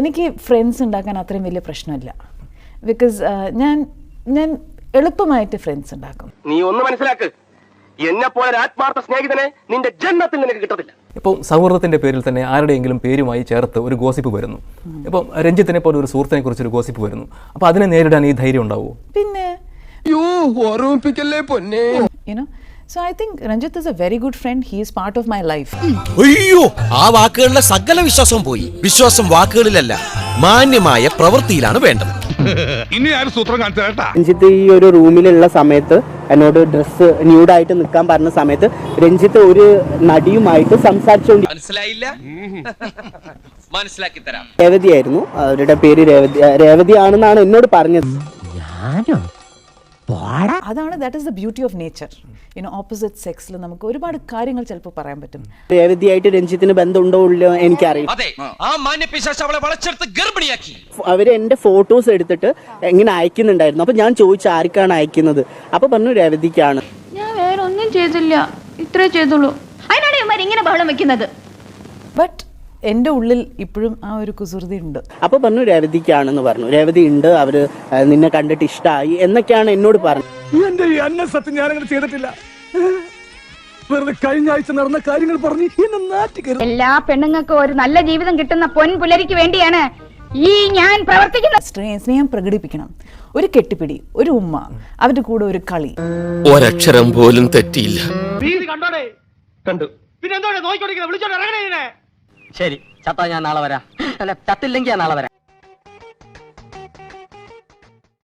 എനിക്ക് ഫ്രണ്ട്സ് ഉണ്ടാക്കാൻ അത്രയും വലിയ പ്രശ്നമില്ല. ബിക്കോസ് ഞാൻ എളുപ്പമായിട്ട് ഫ്രണ്ട്സ് ഉണ്ടാക്കും. നീ ഒന്ന് മനസ്സിലാക്ക്, എന്നെ പോലെ ആത്മാർത്ഥ സ്നേഹിതനെ നിന്റെ ജന്മത്തിൽ നിനക്ക് കിട്ടത്തില്ല. ഇപ്പോൾ സൗഹൃദത്തിന്റെ പേരിൽ തന്നെ ആരുടെയെങ്കിലും പേരുമായി ചേർത്ത് ഒരു ഗോസിപ്പ് വരുന്നു. ഇപ്പം രഞ്ജിത്തിനെ പോലെ ഒരു സുഹൃത്തിനെ കുറിച്ചൊരു ഗോസിപ്പ് വരുന്നു. അപ്പോൾ അതിനെ നേരിടാൻ ഈ ധൈര്യം ഉണ്ടാവുമോ? പിന്നെ So I think Ranjit is a very good friend. He is part of my life. അയ്യോ, ആ വാക്കുകളിലെ സകല വിശ്വാസവും പോയി. വിശ്വാസം വാക്കുകളിലല്ല, മാന്യമായ പ്രവൃത്തിയിലാണ് വേണ്ടത്. ഇനി ആരും സൂത്രം കാണിച്ചു കേട്ടാ. രഞ്ജിത്ത് ഈ ഒരു റൂമിലുള്ള സമയത്ത് എന്നോട് ഡ്രസ്സ് ന്യൂഡായിട്ട് നിൽക്കാൻ പറഞ്ഞ സമയത്ത് രഞ്ജിത്ത് ഒരു നടിയുമായിട്ട് സംസാരിച്ചുകൊണ്ട് മനസ്സിലാക്കി തരാം. രേവതിയായിരുന്നു, അവരുടെ പേര് രേവതി ആണെന്നാണ് എന്നോട് പറഞ്ഞത്. അതാണ് that is the beauty of nature. Opposite സെക്സിൽ നമുക്ക് ഒരുപാട് കാര്യങ്ങൾ ചിലപ്പോൾ പറയാൻ പറ്റും. രേവതിയായിട്ട് രഞ്ജിത്തിന് ബന്ധമുണ്ടോ ഇല്ലയോ എനിക്കറിയില്ല. അവര് എന്റെ ഫോട്ടോസ് എടുത്തിട്ട് എങ്ങനെ അയക്കുന്നുണ്ടായിരുന്നു. അപ്പൊ ഞാൻ ചോദിച്ചു ആർക്കാണ് അയക്കുന്നത്. അപ്പൊ പറഞ്ഞു രേവതിക്കാണ്. ഞാൻ വേറെ ഒന്നും ചെയ്തില്ല, ഇത്രേ ചെയ്തുള്ളൂ. അതിനാണ് ഇവന്മാർ ഇങ്ങനെ ബഹളം വെക്കുന്നത്. ബട്ട് എൻ്റെ ഉള്ളിൽ ഇപ്പോഴും ആ ഒരു കുസൃതി ഉണ്ട്. അപ്പൊ പറഞ്ഞു രേവതിക്കാണെന്ന് പറഞ്ഞു. രേവതി ഉണ്ട്, അവര് നിന്നെ കണ്ടിട്ട് ഇഷ്ടമായി എന്നൊക്കെയാണ് എന്നോട് പറഞ്ഞത്. എന്റെ ഈ അന്നസത്യം ഞാനങ്ങനെ ചെയ്തിട്ടില്ല. വെറുതെ കഴിഞ്ഞ ആഴ്ച നടന്ന കാര്യങ്ങൾ പറഞ്ഞ് എന്നെ നാട്ടിക്കരുത്. എല്ലാ പെണ്ണുങ്ങൾക്കും ഒരു നല്ല ജീവിതം കിട്ടുന്ന പൊൻപുലരിക്ക് വേണ്ടിയാണ് ഈ ഞാൻ പ്രവർത്തിക്കുന്നത്. സ്നേഹം പ്രകടിപ്പിക്കണം. ഒരു കെട്ടിപ്പിടി, ഒരു ഉമ്മ, അവരുടെ കൂടെ ഒരു കളി. ഒരക്ഷരം പോലും തെറ്റിയില്ല. കണ്ടു. പിന്നെ എന്തോടെ നോക്കിക്കൊണ്ടിരിക്കുന്നത്? വിളിച്ചോണ്ട് ഇറങ്ങണേ. ശരി, ചത്താ ഞാൻ നാളെ വരാം. അല്ല, ചത്തില്ലെങ്കിൽ ഞാൻ നാളെ വരാം.